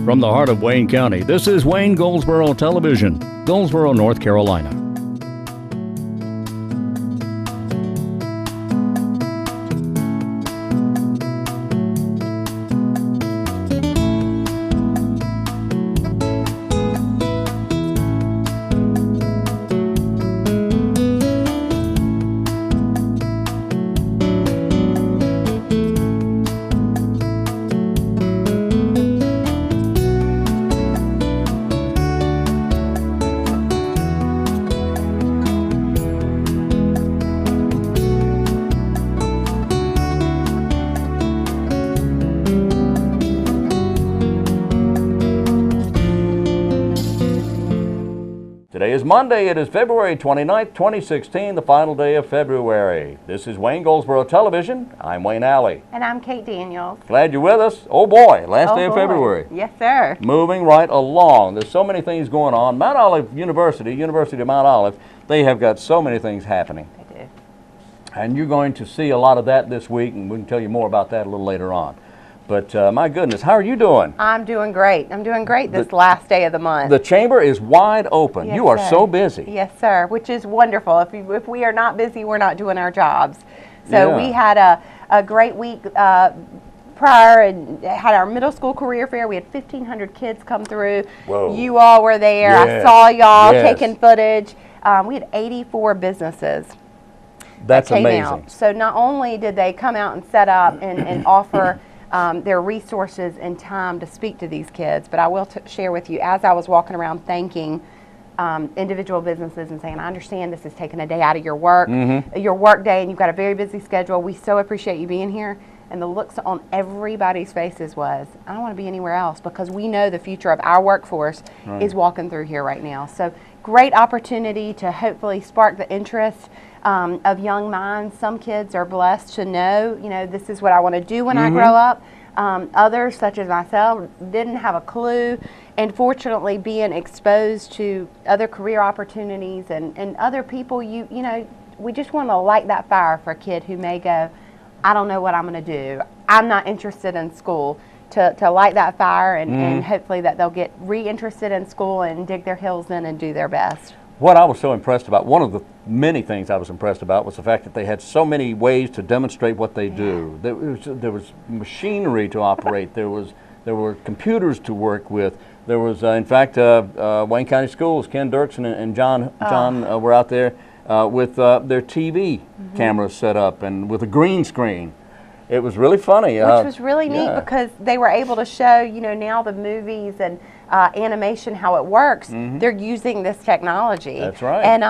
From the heart of Wayne County, this is Wayne Goldsboro Television, Goldsboro, North Carolina. Today is Monday. It is February 29th, 2016, the final day of February. This is Wayne Goldsboro Television. I'm Wayne Alley. And I'm Kate Daniels. Glad you're with us. Oh boy, last day of February. Yes, sir. Moving right along. There's so many things going on. Mount Olive University of Mount Olive, they have got so many things happening. They do. And you're going to see a lot of that this week, and we can tell you more about that a little later on. But my goodness, how are you doing? I'm doing great. I'm doing great this last day of the month. The chamber is wide open. Yes, you are sir. so busy. Yes, sir, which is wonderful. If we are not busy, we're not doing our jobs. So Yeah. we had a great week prior and had our middle school career fair. We had 1,500 kids come through. Whoa. You all were there. Yes. I saw y'all Yes. taking footage. We had 84 businesses. That's that came amazing. out. So not only did they come out and set up and offer their resources and time to speak to these kids, but I will share with you, as I was walking around thanking individual businesses and saying, I understand this is taking a day out of your work day, and you've got a very busy schedule. We so appreciate you being here. And the looks on everybody's faces was, I don't want to be anywhere else, because we know the future of our workforce is walking through here right now. So great opportunity to hopefully spark the interest of young minds. Some kids are blessed to know, this is what I want to do when I grow up. Others, such as myself, didn't have a clue. And fortunately, being exposed to other career opportunities and other people, we just want to light that fire for a kid who may go, I don't know what I'm going to do. I'm not interested in school. To light that fire and hopefully that they'll get reinterested in school and dig their heels in and do their best. What I was so impressed about, one of the many things I was impressed about, was the fact that they had so many ways to demonstrate what they do. There was machinery to operate. There were computers to work with. There was, in fact, Wayne County Schools, Ken Dirksen and John were out there with their TV cameras set up and with a green screen. It was really funny. Which was really neat because they were able to show, now the movies and animation, how it works. They're using this technology. That's right. And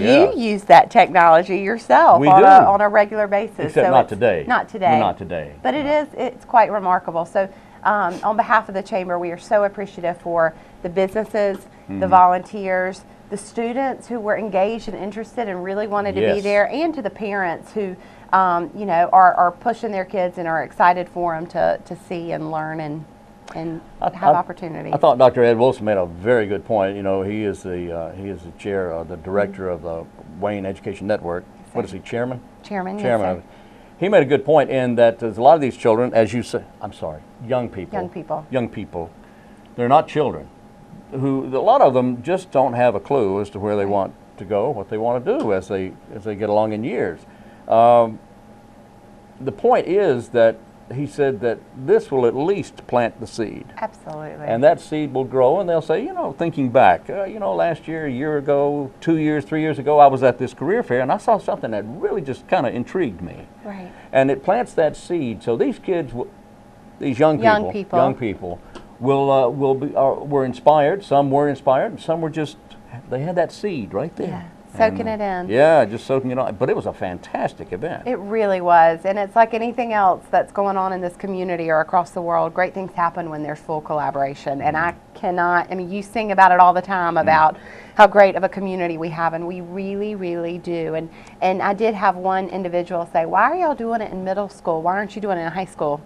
you use that technology yourself on a regular basis. Except so not today. Not today. Not today. But it's quite remarkable. So on behalf of the Chamber, we are so appreciative for the businesses, the volunteers, the students who were engaged and interested and really wanted to be there, and to the parents who are pushing their kids and are excited for them to see and learn and have opportunity. I thought Dr. Ed Wilson made a very good point. He is the chair, the director of the Wayne Education Network. What is he, chairman? Chairman. Chairman. Yes, sir. He made a good point in that there's a lot of these children, as you say, young people. Young people. They're not children. A lot of them just don't have a clue as to where they want to go, what they want to do as they get along in years. The point is that he said that this will at least plant the seed. Absolutely. And that seed will grow, and they'll say, thinking back, last year, a year ago, 2 years, 3 years ago, I was at this career fair, and I saw something that really just kind of intrigued me. Right. And it plants that seed. So these kids, these young people, were inspired. Some were inspired, and some were they had that seed right there. Yeah. Soaking it in. Yeah, just soaking it on. But it was a fantastic event. It really was. And it's like anything else that's going on in this community or across the world. Great things happen when there's full collaboration. And you sing about it all the time about how great of a community we have, and we really, really do. And I did have one individual say, why are y'all doing it in middle school? Why aren't you doing it in high school?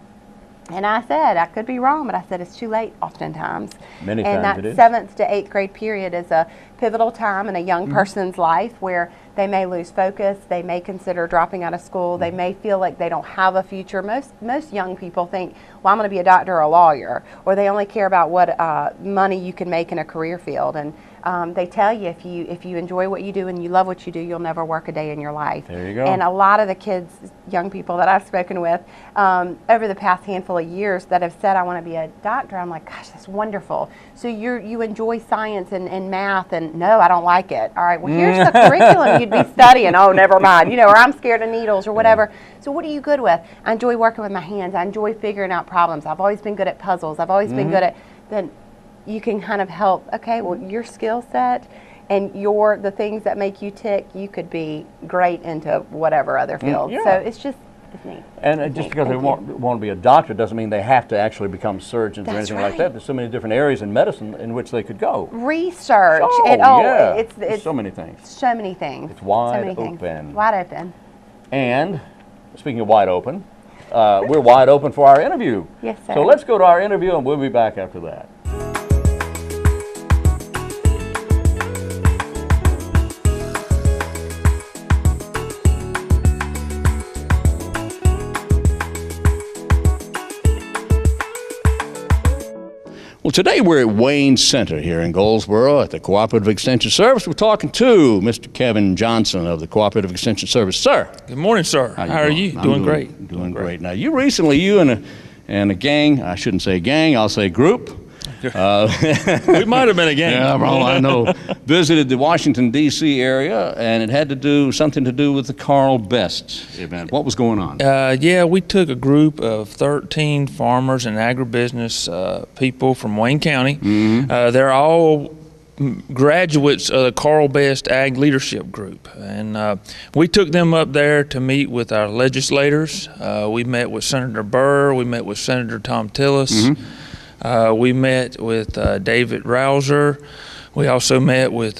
And I said, I could be wrong, but I said it's too late oftentimes. Many times it is. And that 7th to 8th grade period is a pivotal time in a young person's life where they may lose focus, they may consider dropping out of school, they may feel like they don't have a future. Most young people think, well, I'm going to be a doctor or a lawyer, or they only care about what money you can make in a career field. And they tell you if you enjoy what you do and you love what you do, you'll never work a day in your life. There you go. And a lot of the kids, young people that I've spoken with over the past handful of years that have said, I want to be a doctor, I'm like, gosh, that's wonderful. So you enjoy science and math, and no, I don't like it. All right, well, here's the curriculum you'd be studying. Oh, never mind. Or I'm scared of needles or whatever. So what are you good with? I enjoy working with my hands. I enjoy figuring out problems. I've always been good at puzzles. I've always been good at, then you can kind of help, okay, well, your skill set and the things that make you tick, you could be great into whatever other field. So it's neat. And just because they want to be a doctor doesn't mean they have to actually become surgeons or anything like that. There's so many different areas in medicine in which they could go. Research. It's so many things. So many things. It's wide so many open. Things. Wide open. And speaking of wide open, we're wide open for our interview. Yes, sir. So let's go to our interview, and we'll be back after that. Well, today we're at Wayne Center here in Goldsboro at the Cooperative Extension Service. We're talking to Mr. Kevin Johnson of the Cooperative Extension Service. Sir. Good morning, sir. How are you? Doing great. Doing great. Now, you and a gang, I shouldn't say gang, I'll say group. We might have been a gang. Yeah, well, I know. Visited the Washington, D.C. area, and it had something to do with the Karl Best event. What was going on? We took a group of 13 farmers and agribusiness people from Wayne County. They're all graduates of the Karl Best Ag Leadership Group, and we took them up there to meet with our legislators. We met with Senator Burr. We met with Senator Tom Tillis. We met with David Rouser. We also met with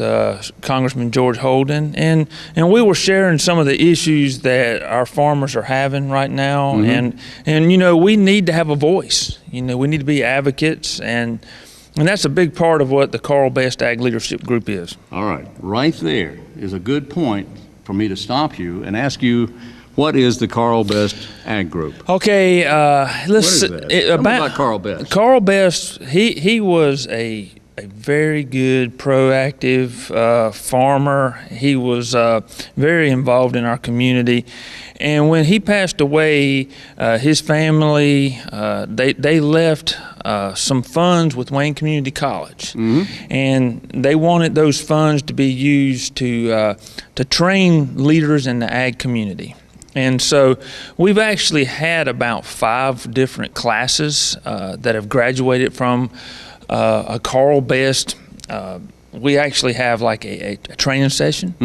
Congressman George Holden, and we were sharing some of the issues that our farmers are having right now. And we need to have a voice. We need to be advocates, and that's a big part of what the Karl Best Ag Leadership Group is. All right, right there is a good point for me to stop you and ask you, what is the Karl Best Ag Group? Okay, let's Tell me about Karl Best. Karl Best, he was a very good, proactive farmer. He was very involved in our community. And when he passed away, his family, they left some funds with Wayne Community College. And they wanted those funds to be used to train leaders in the ag community. And so we've actually had about 5 different classes that have graduated from a Karl Best. We actually have like a training session.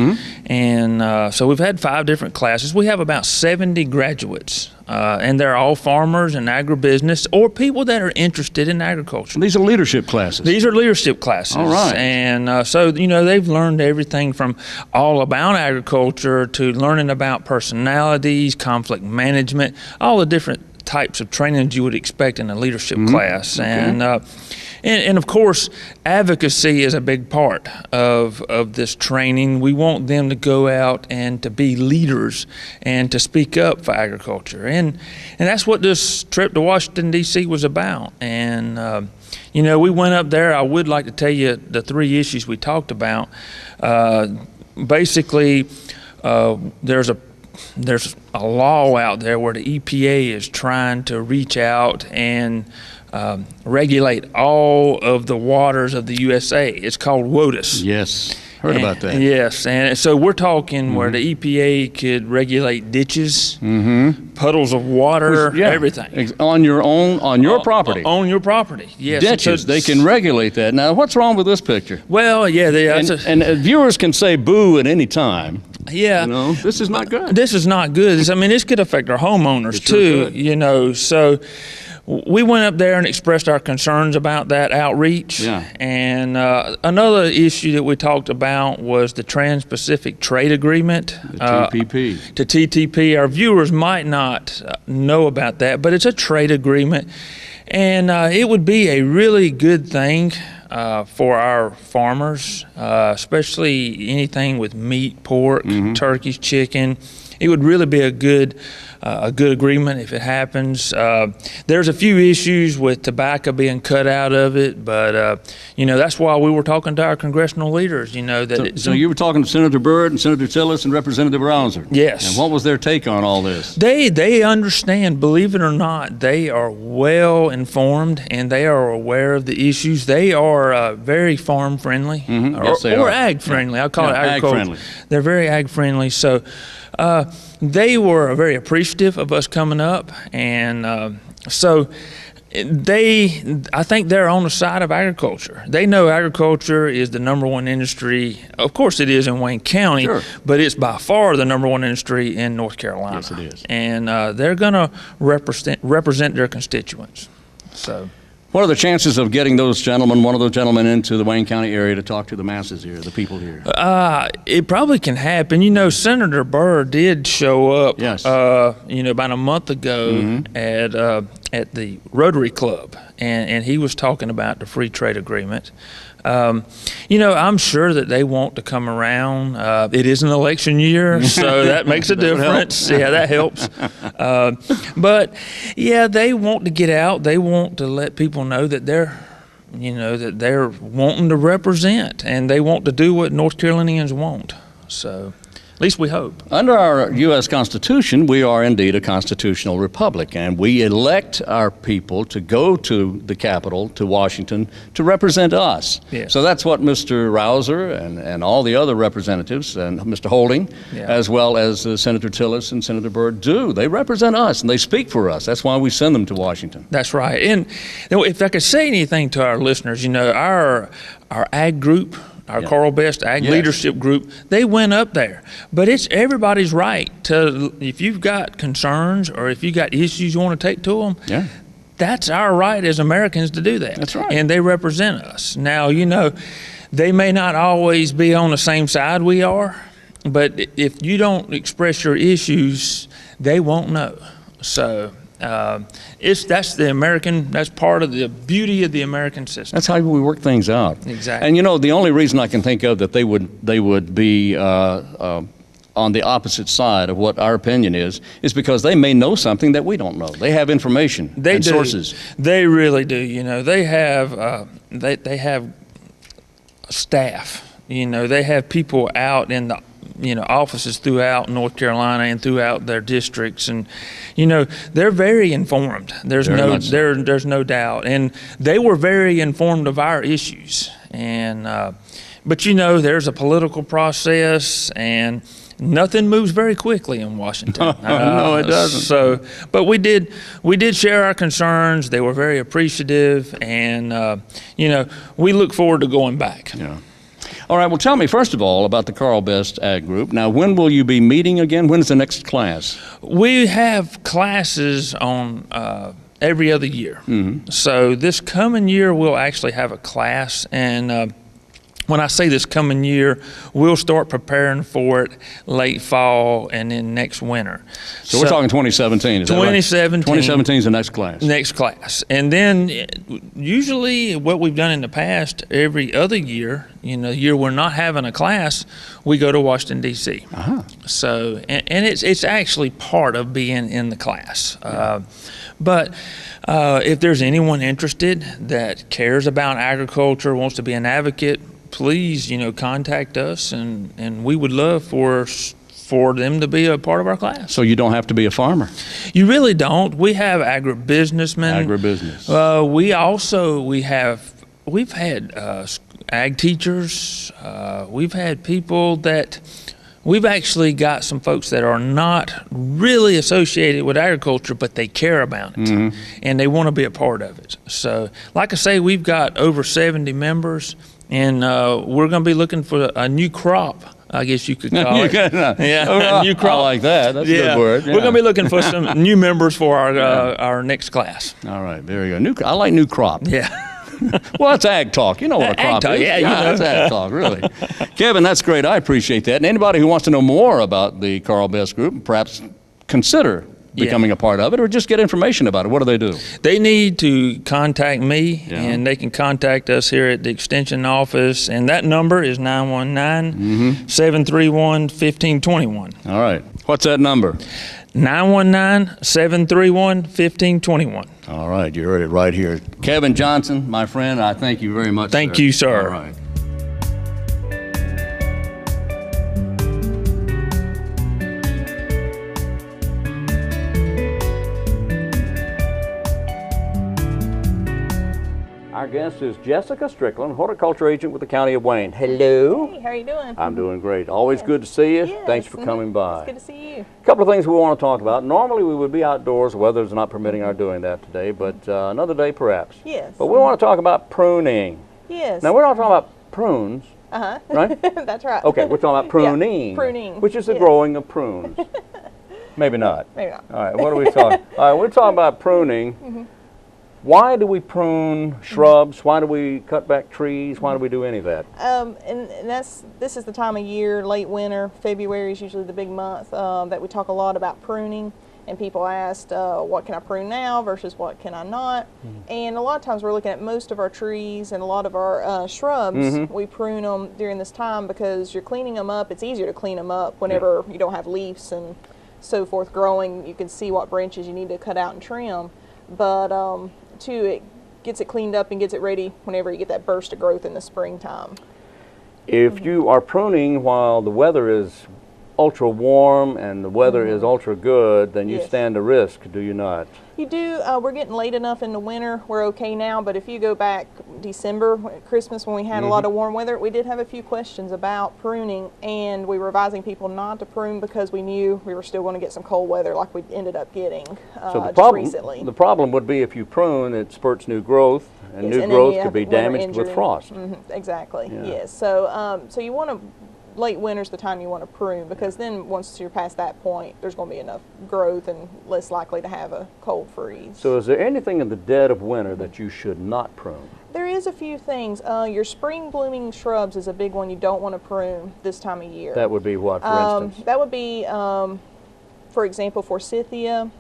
And so we've had 5 different classes. We have about 70 graduates, and they're all farmers and agribusiness or people that are interested in agriculture. These are leadership classes. These are leadership classes. All right. And so, they've learned everything from all about agriculture to learning about personalities, conflict management, all the different types of trainings you would expect in a leadership class. Okay. And of course, advocacy is a big part of this training. We want them to go out and to be leaders and to speak up for agriculture. And that's what this trip to Washington, D.C. was about. And, we went up there. I would like to tell you the 3 issues we talked about. Basically, there's a law out there where the EPA is trying to reach out and regulate all of the waters of the USA. It's called WOTUS. Yes, heard about that. Yes, and so we're talking where the EPA could regulate ditches, puddles of water, everything. On your property. On your property, yes. Ditches, they can regulate that. Now, what's wrong with this picture? Well, yeah. And viewers can say boo at any time. Yeah. This is not good. This is not good. This could affect our homeowners too, so we went up there and expressed our concerns about that outreach. Yeah. And another issue that we talked about was the Trans-Pacific Trade Agreement. The TPP. To TTP. Our viewers might not know about that, but it's a trade agreement. And it would be a really good thing for our farmers, especially anything with meat, pork, turkeys, chicken. It would really be a good agreement if it happens. There's a few issues with tobacco being cut out of it, but that's why we were talking to our congressional leaders. So you were talking to Senator Byrd and Senator Tillis and Representative Rouser. Yes. And what was their take on all this? They understand. Believe it or not, they are well informed and they are aware of the issues. They are very farm friendly, Yes, they or are. ag friendly. I'll call it agriculture. ag friendly. They're very ag friendly. So they were very appreciative of us coming up, and so I think they're on the side of agriculture. They know agriculture is the #1 industry. Of course it is in Wayne County, Sure. but it's by far the #1 industry in North Carolina. Yes, it is. And they're going to represent their constituents. So. What are the chances of getting one of those gentlemen into the Wayne County area to talk to the masses here, the people here? It probably can happen. Senator Byrd did show up, Yes. About a month ago at the Rotary Club, and he was talking about the free trade agreement. I'm sure that they want to come around. It is an election year, so that makes a difference. Yeah, that helps. But yeah, they want to get out. They want to let people know that they're wanting to represent, and they want to do what North Carolinians want. So. At least we hope. Under our U.S. Constitution, we are indeed a constitutional republic, and we elect our people to go to the Capitol, to Washington, to represent us. Yes. So that's what Mr. Rouser and all the other representatives, and Mr. Holding, as well as Senator Tillis and Senator Byrd do. They represent us, and they speak for us. That's why we send them to Washington. That's right. And if I could say anything to our listeners, our ag group, our Karl Best Ag Leadership Group, they went up there. But it's everybody's right to, if you've got concerns or if you got issues you want to take to them, that's our right as Americans to do that. That's right. And they represent us. Now, they may not always be on the same side we are, but if you don't express your issues, they won't know. So that's part of the beauty of the American system. That's how we work things out. Exactly. And the only reason I can think of that they would be on the opposite side of what our opinion is because they may know something that we don't know. They have information and sources. They really do. They have they have staff. They have people out in the offices throughout North Carolina and throughout their districts, and they're very informed. There's no doubt, and they were very informed of our issues. And but there's a political process, and nothing moves very quickly in Washington. No, it doesn't. So, but we did share our concerns. They were very appreciative, and we look forward to going back. Yeah. All right, well, tell me, first of all, about the Karl Best Ag Group. Now, when will you be meeting again? When is the next class? We have classes on every other year. So this coming year, we'll actually have a class, and when I say this coming year, we'll start preparing for it late fall and then next winter. So we're talking 2017, is that right? 2017. 2017 is the next class. Next class. And then usually what we've done in the past, every other year, the year we're not having a class, we go to Washington, D.C. So, and it's actually part of being in the class. But if there's anyone interested that cares about agriculture, wants to be an advocate, please, contact us, and we would love for them to be a part of our class. So you don't have to be a farmer? You really don't. We have agribusinessmen. Agribusiness. We've had ag teachers. We've had people that we've actually got some folks that are not really associated with agriculture, but they care about it, and they want to be a part of it. So, like I say, we've got over 70 members. And we're going to be looking for a new crop, I guess you could call it. A new crop. I like that. That's a good word. Yeah. We're going to be looking for some new members for our next class. All right, very good. I like new crop. Yeah. Well, that's ag talk. You know what a crop is. Yeah, that's ag talk, really. Kevin, that's great. I appreciate that. And anybody who wants to know more about the Karl Best Group, perhaps consider becoming a part of it, or just get information about it? What do they do? They need to contact me, Yeah. and they can contact us here at the Extension office, and that number is 919-731-1521. All right. What's that number? 919-731-1521. All right, you heard it right here. Kevin Johnson, my friend, I thank you very much. Thank you, sir. All right. Our guest is Jessica Strickland, horticulture agent with the County of Wayne. Hello. Hey, how are you doing? I'm doing great. Always good to see you. Yes. Thanks for coming by. It's good to see you. A couple of things we want to talk about. Normally we would be outdoors. The weather's not permitting our doing that today, but another day perhaps. Yes. But we want to talk about pruning. Yes. Now we're not talking about prunes, right? That's right. Okay, we're talking about pruning. pruning, Which is the yes. growing of prunes. Maybe not. Maybe not. All right, what are we talking? All right, we're talking about pruning. Why do we prune shrubs? Why do we cut back trees? Why do we do any of that? And this is the time of year, late winter. February is usually the big month that we talk a lot about pruning. And people asked, what can I prune now versus what can I not? And a lot of times we're looking at most of our trees and a lot of our shrubs. We prune them during this time because you're cleaning them up. It's easier to clean them up whenever you don't have leaves and so forth growing. You can see what branches you need to cut out and trim. But two, it gets it cleaned up and gets it ready whenever you get that burst of growth in the springtime. If you are pruning while the weather is ultra warm and the weather is ultra good, then you Yes. stand a risk, do you not? You do. We're getting late enough in the winter. We're okay now, but if you go back December, Christmas, when we had a lot of warm weather, we did have a few questions about pruning, and we were advising people not to prune because we knew we were still going to get some cold weather like we ended up getting So the just recently. problem would be if you prune, it spurts new growth, and Yes, new and then growth you could have be winter damaged with injury. frost. Exactly. Yeah. Yes. So so you want to late winter's the time you want to prune because then once you're past that point, there's going to be enough growth and less likely to have a cold freeze. So is there anything in the dead of winter that you should not prune? There is a few things. Your spring blooming shrubs is a big one you don't want to prune this time of year. That would be what, for instance? That would be, for example, forsythia.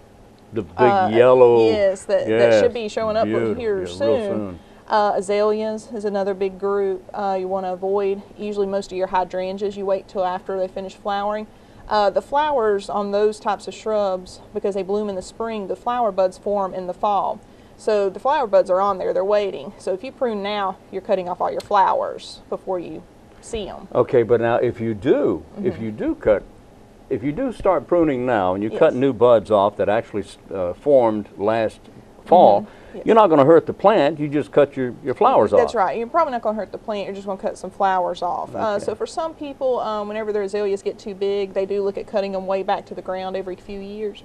The big yellow. Yes, that yes, should be showing up beautiful, here yeah, real soon. Azaleas is another big group you want to avoid. Usually most of your hydrangeas you wait till after they finish flowering. The flowers on those types of shrubs, because they bloom in the spring, the flower buds form in the fall. So the flower buds are on there, they're waiting. So if you prune now, you're cutting off all your flowers before you see them. Okay, but now if you do, if you do start pruning now and you cut Yes. new buds off that actually formed last fall, Yes. you're not going to hurt the plant, you just cut your flowers off. That's right. You're probably not going to hurt the plant. You're just going to cut some flowers off. So for some people, whenever their azaleas get too big, they do look at cutting them way back to the ground every few years.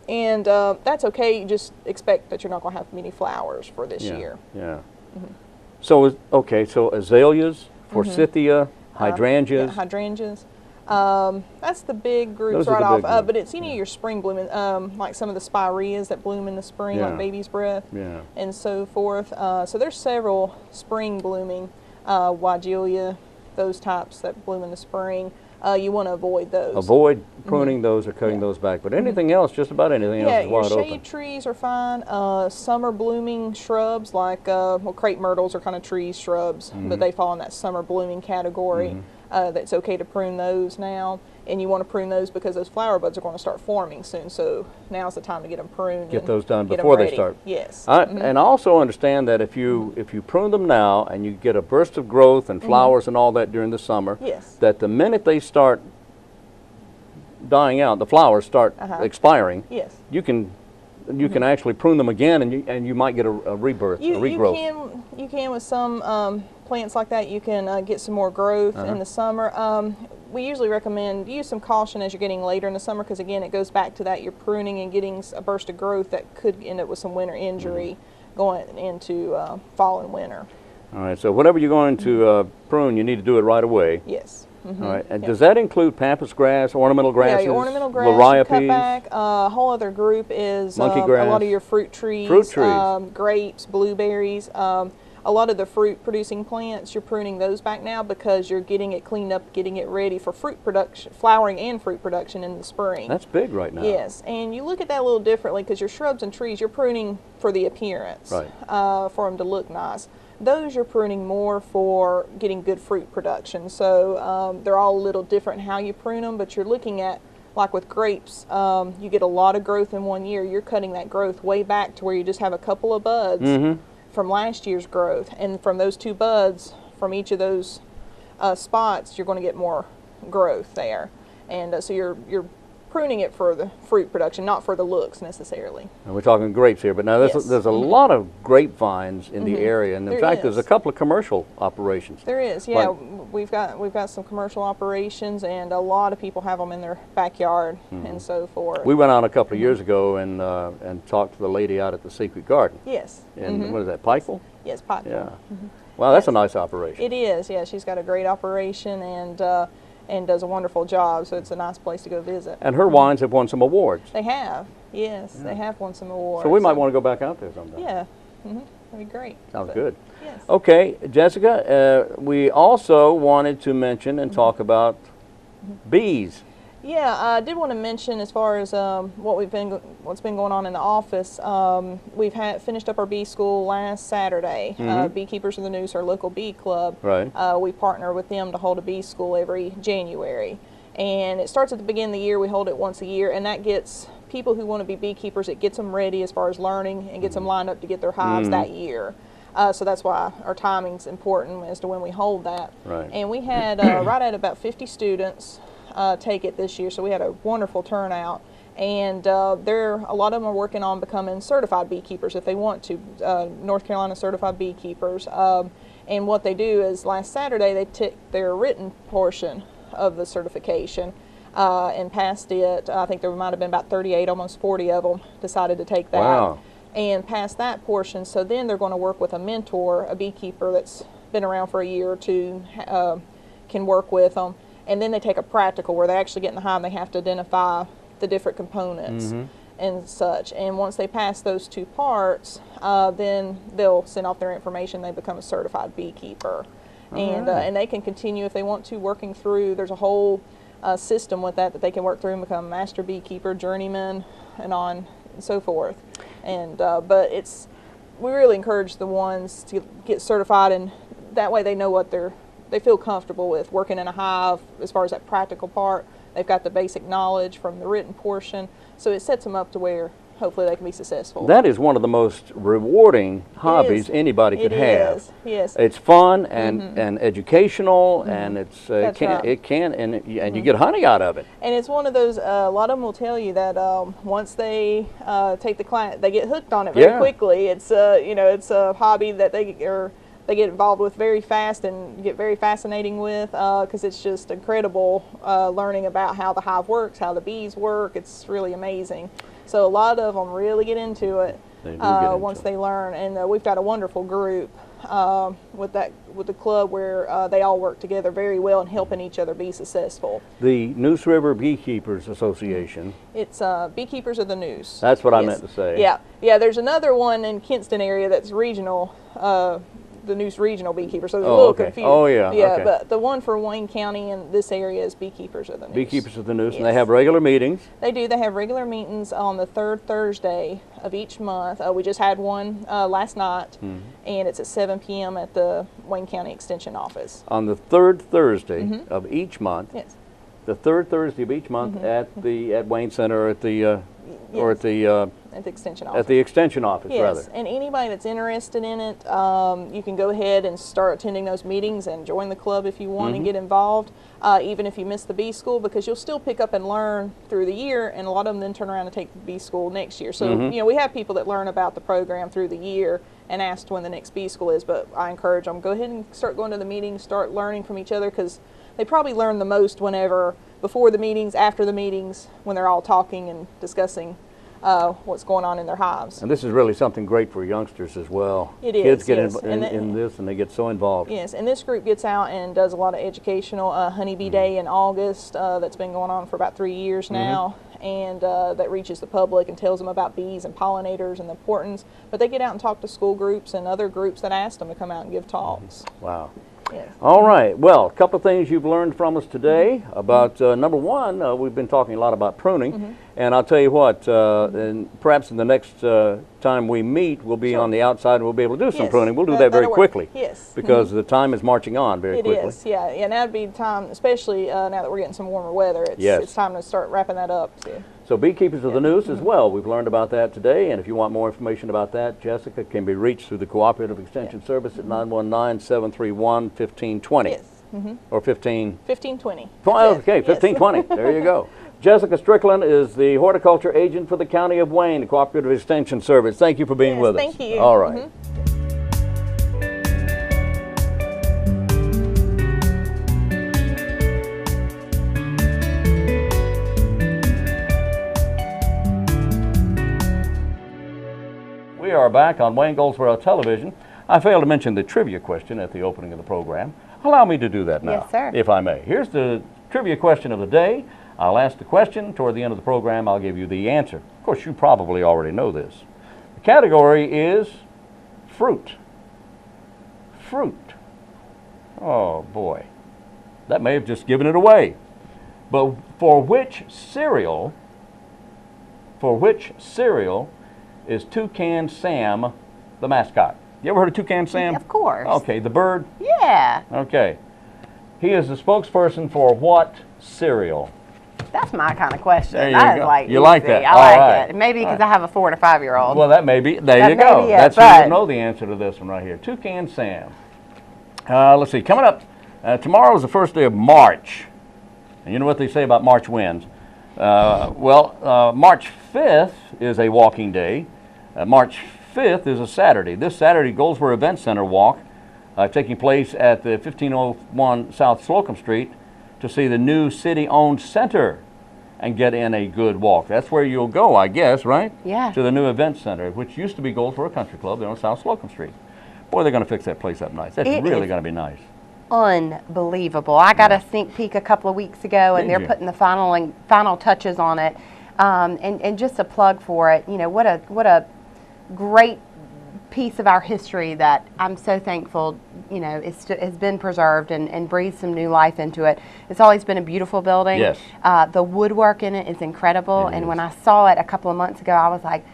And that's okay. You just expect that you're not going to have many flowers for this year. Yeah. So, so azaleas, forsythia, hydrangeas. Yeah, hydrangeas. That's the big groups Those are right the off. big groups. But it's any of your spring blooming, like some of the spireas that bloom in the spring, Yeah. like baby's breath, Yeah. and so forth. So there's several spring blooming, Weigelia, those types that bloom in the spring. You want to avoid those. Avoid pruning those or cutting those back. But anything else, just about anything else Yeah, is your wide shade open. trees are fine. Summer blooming shrubs like, crepe myrtles are kind of trees, shrubs, but they fall in that summer blooming category. That's okay to prune those now. And you want to prune those because those flower buds are going to start forming soon. So now's the time to get them pruned. Get and those done get 'em before they ready. start. Yes. And I also understand that if you prune them now and you get a burst of growth and flowers and all that during the summer, Yes. that the minute they start dying out, the flowers start expiring, Yes. you can actually prune them again and you might get a rebirth, a regrowth. You can with some plants like that. You can get some more growth in the summer. We usually recommend use some caution as you're getting later in the summer because again it goes back to that you're pruning and getting a burst of growth that could end up with some winter injury going into fall and winter. All right, so whatever you're going to prune, you need to do it right away. Yes. All right, and does that include pampas grass, ornamental grasses, Yeah, your ornamental grass, your liriopes? cutback. A whole other group is Monkey a grass. lot of your fruit trees, Fruit trees. grapes, blueberries. a lot of the fruit producing plants, you're pruning those back now because you're getting it cleaned up, getting it ready for fruit production, flowering and fruit production in the spring. That's big right now. Yes, and you look at that a little differently because your shrubs and trees, you're pruning for the appearance, Right. For them to look nice. Those you're pruning more for getting good fruit production. So they're all a little different how you prune them, but you're looking at, like with grapes, you get a lot of growth in one year. You're cutting that growth way back to where you just have a couple of buds from last year's growth. And from those 2 buds, from each of those spots, you're going to get more growth there. And so you're pruning it for the fruit production, not for the looks necessarily. And we're talking grapes here, but now Yes. there's a lot of grapevines in the area, and in There fact, there's a is. couple of commercial operations. There is, yeah. Like- We've got some commercial operations, and a lot of people have them in their backyard and so forth. We went out a couple of years ago and talked to the lady out at the Secret Garden. Yes. And what is that, Pikeville? Yes, Pikeville. Yeah. Wow, that's a nice operation. It is, yeah. She's got a great operation and does a wonderful job, so it's a nice place to go visit. And her wines have won some awards. They have, yes, they have won some awards. So we might want to go back out there sometime. Yeah, that'd be great. Sounds But, good. Yes. Okay, Jessica, we also wanted to mention and talk about bees. Yeah, I did want to mention as far as what's been going on in the office. We've finished up our bee school last Saturday. Beekeepers of the Noose, our local bee club. Right. We partner with them to hold a bee school every January, and it starts at the beginning of the year. We hold it once a year, and that gets people who want to be beekeepers. It gets them ready as far as learning and gets them lined up to get their hives that year. So that's why our timing's important as to when we hold that. Right. And we had right at about 50 students take it this year, so we had a wonderful turnout. And a lot of them are working on becoming certified beekeepers if they want to, North Carolina certified beekeepers. And what they do is last Saturday they took their written portion of the certification and passed it. I think there might have been about 38, almost 40 of them decided to take that. Wow. And pass that portion. So then they're going to work with a mentor, a beekeeper that's been around for a year or two, can work with them. And then they take a practical where they actually get in the hive and they have to identify the different components and such. And once they pass those 2 parts, then they'll send off their information. They become a certified beekeeper. And they can continue if they want to working through. There's a whole system with that they can work through and become master beekeeper, journeyman, and on and so forth. And but we really encourage the ones to get certified, and that way they know what they feel comfortable with working in a hive. As far as that practical part, they've got the basic knowledge from the written portion, so it sets them up to where hopefully they can be successful. That is one of the most rewarding hobbies anybody could have. It is, yes. It's fun and educational, and it's That's right. and you get honey out of it. And it's one of those, a lot of them will tell you that once they take the client, they get hooked on it very quickly. It's it's a hobby that they get involved with very fast and get very fascinating with because it's just incredible learning about how the hive works, how the bees work. It's really amazing. So a lot of them really get into it once they learn. And we've got a wonderful group with the club where they all work together very well and helping each other be successful. The Noose River Beekeepers Association. It's Beekeepers of the Noose. That's what I meant to say. Yeah. There's another one in Kinston area that's regional. The Noose Regional Beekeepers, so it's a little confusing. Oh, yeah. Yeah, Okay. but the one for Wayne County and this area is Beekeepers of the Noose. Beekeepers of the Noose, and Yes. they have regular meetings. They do. They have regular meetings on the 3rd Thursday of each month. We just had one last night, and it's at 7 p.m. at the Wayne County Extension Office. On the 3rd Thursday of each month. Yes. The 3rd Thursday of each month at Wayne Center at the or at the Extension Office. at the Extension Office Yes, rather. and anybody that's interested in it, you can go ahead and start attending those meetings and join the club if you want and get involved, even if you miss the bee school, because you'll still pick up and learn through the year, and a lot of them then turn around and take the bee school next year. So, we have people that learn about the program through the year and ask when the next bee school is, but I encourage them, go ahead and start going to the meetings, start learning from each other, because they probably learn the most before the meetings, after the meetings, when they're all talking and discussing what's going on in their hives. And this is really something great for youngsters as well. It Kids is, get yes. in this and they get so involved. Yes, and this group gets out and does a lot of educational honeybee day in August that's been going on for about 3 years now. and that reaches the public and tells them about bees and pollinators and the importance. But they get out and talk to school groups and other groups that asked them to come out and give talks. Wow. Yes. All right. Well, a couple of things you've learned from us today about, number one, we've been talking a lot about pruning. And I'll tell you what, and perhaps in the next time we meet, we'll be on the outside and we'll be able to do some Yes, pruning. We'll do that very that'll work. quickly. Yes. Because the time is marching on very It quickly. is, yeah. And that would be the time, especially now that we're getting some warmer weather, it's time to start wrapping that up. So Beekeepers of the News as well. We've learned about that today, and if you want more information about that, Jessica can be reached through the Cooperative Extension Service at 919-731-1520. Yes. Or 15... 1520. Okay, 1520. There you go. Jessica Strickland is the horticulture agent for the County of Wayne, the Cooperative Extension Service. Thank you for being with us. Thank you. All right. We are back on Wayne Goldsboro Television. I failed to mention the trivia question at the opening of the program. Allow me to do that now, Yes, sir. if I may. Here's the trivia question of the day. I'll ask the question. Toward the end of the program, I'll give you the answer. Of course, you probably already know this. The category is fruit. Fruit. Oh, boy. That may have just given it away. But for which cereal is Toucan Sam the mascot? You ever heard of Toucan Sam? Of course. Okay, the bird? Yeah. Okay. He is the spokesperson for what cereal? That's my kind of question. There you That is go. like You like easy. that. I All like right. it. Maybe because All I have a 4 to 5 year old. Well, that may be. There That you may go. be it, That's but- you know the answer to this one right here. Toucan Sam. Let's see. Coming up, tomorrow is the first day of March. And you know what they say about March winds? March 5th is a walking day. March 5th is a Saturday. This Saturday, Goldsboro Event Center walk taking place at the 1501 South Slocum Street to see the new city-owned center and get in a good walk. That's where you'll go, I guess, right? Yeah. To the new event center, which used to be Goldsboro Country Club there on South Slocum Street. Boy, they're going to fix that place up nice. That's It really is going to be nice. Unbelievable. I got a sneak peek a couple of weeks ago, and Did they're you? putting the final touches on it. And just a plug for it. You know, what a great piece of our history that I'm so thankful, you know, has been preserved and breathed some new life into it. It's always been a beautiful building. Yes. The woodwork in it is incredible. It and is. when I saw it a couple of months ago, I was like,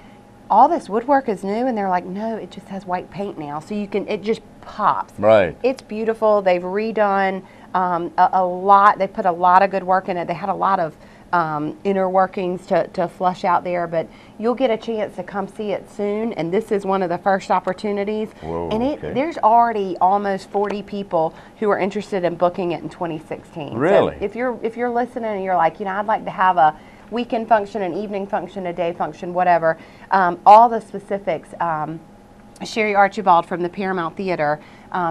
all this woodwork is new, and they're like, no, it just has white paint now, so it just pops. Right. It's beautiful. They've redone a lot. They put a lot of good work in it. They had a lot of inner workings to flush out there, but you'll get a chance to come see it soon, and this is one of the first opportunities. Whoa, and okay. there's already almost 40 people who are interested in booking it in 2016. Really? So if you're listening and you're like, you know, I'd like to have a weekend function, an evening function, a day function, whatever, all the specifics, Sherry Archibald from the Paramount Theater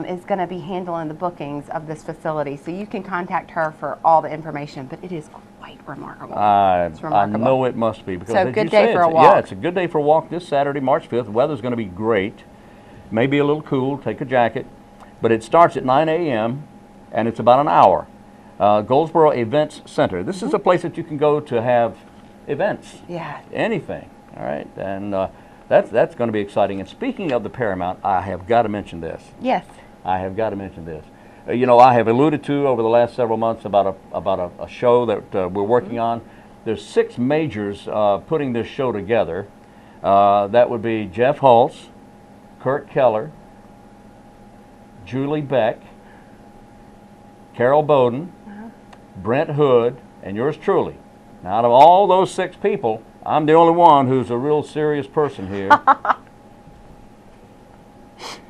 is going to be handling the bookings of this facility. So you can contact her for all the information, but it is quite remarkable. It's I remarkable. know it must be. Because So as good you day say, for a Yeah, walk. it's a good day for a walk this Saturday, March 5th. The weather's going to be great. Maybe a little cool. Take a jacket. But it starts at 9 a.m. and it's about an hour. Goldsboro Events Center. This is a place that you can go to have events. Yeah. Anything. All right. And that's going to be exciting. And speaking of the Paramount, I have got to mention this. Yes. I have got to mention this. You know, I have alluded to over the last several months about a show that we're working on. There's 6 majors putting this show together. That would be Jeff Hulse, Kurt Keller, Julie Beck, Carol Bowden, Brent Hood, and yours truly. Now, out of all those 6 people, I'm the only one who's a real serious person here.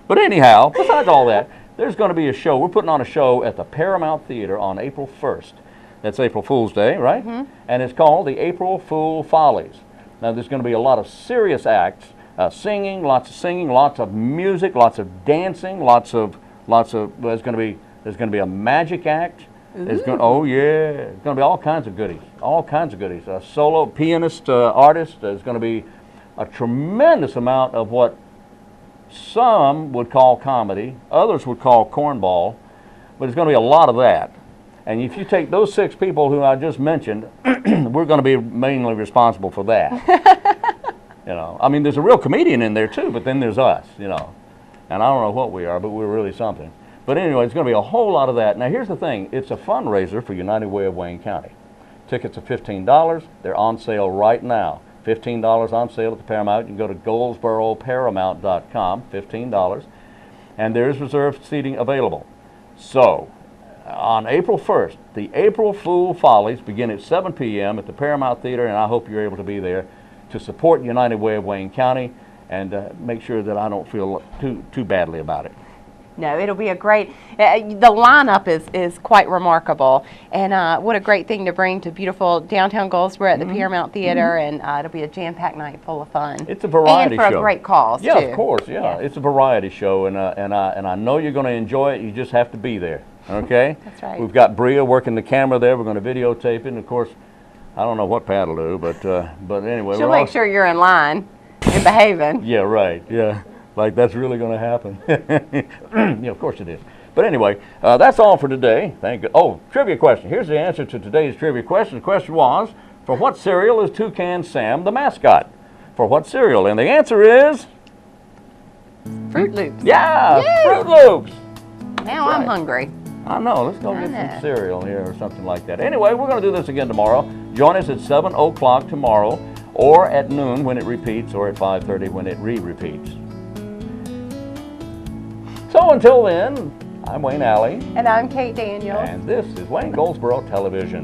But anyhow, besides all that, there's going to be a show. We're putting on a show at the Paramount Theater on April 1st. That's April Fool's Day, right? And it's called the April Fool Follies. Now, there's going to be a lot of serious acts, singing, lots of music, lots of dancing, there's going to be a magic act. There's going to be all kinds of goodies, A solo pianist, artist. There's going to be a tremendous amount of what some would call comedy, others would call cornball, but there's going to be a lot of that. And if you take those 6 people who I just mentioned, we're going to be mainly responsible for that. You know, I mean, there's a real comedian in there too, but then there's us, you know. And I don't know what we are, but we're really something. But anyway, it's going to be a whole lot of that. Now, here's the thing. It's a fundraiser for United Way of Wayne County. Tickets are $15. They're on sale right now. $15 on sale at the Paramount. You can go to GoldsboroParamount.com, $15. And there is reserved seating available. So, on April 1st, the April Fool Follies begin at 7 p.m. at the Paramount Theater, and I hope you're able to be there to support United Way of Wayne County and make sure that I don't feel too badly about it. No, it'll be a great, the lineup is quite remarkable, and what a great thing to bring to beautiful downtown Goldsboro at the Paramount Theater, and it'll be a jam-packed night full of fun. It's a variety show. And for a great cause, yeah, too. Of course, yeah. Yes. It's a variety show, and I know you're going to enjoy it. You just have to be there, okay? That's right. We've got Bria working the camera there. We're going to videotape it, and of course, I don't know what Pat will do, but anyway. She'll make sure you're in line and behaving. Yeah, right, yeah. Like that's really going to happen. Yeah, of course it is. But anyway, that's all for today. Thank you. Oh, trivia question. Here's the answer to today's trivia question. The question was, for what cereal is Toucan Sam the mascot? For what cereal? And the answer is... Fruit Loops. Yeah, Yay! Fruit Loops. Now I'm hungry. I know. Let's go I get know. some cereal here or something like that. Anyway, we're going to do this again tomorrow. Join us at 7 o'clock tomorrow, or at noon when it repeats, or at 5:30 when it re-repeats. So until then, I'm Wayne Alley, And I'm Kate Daniels. and this is Wayne Goldsboro Television.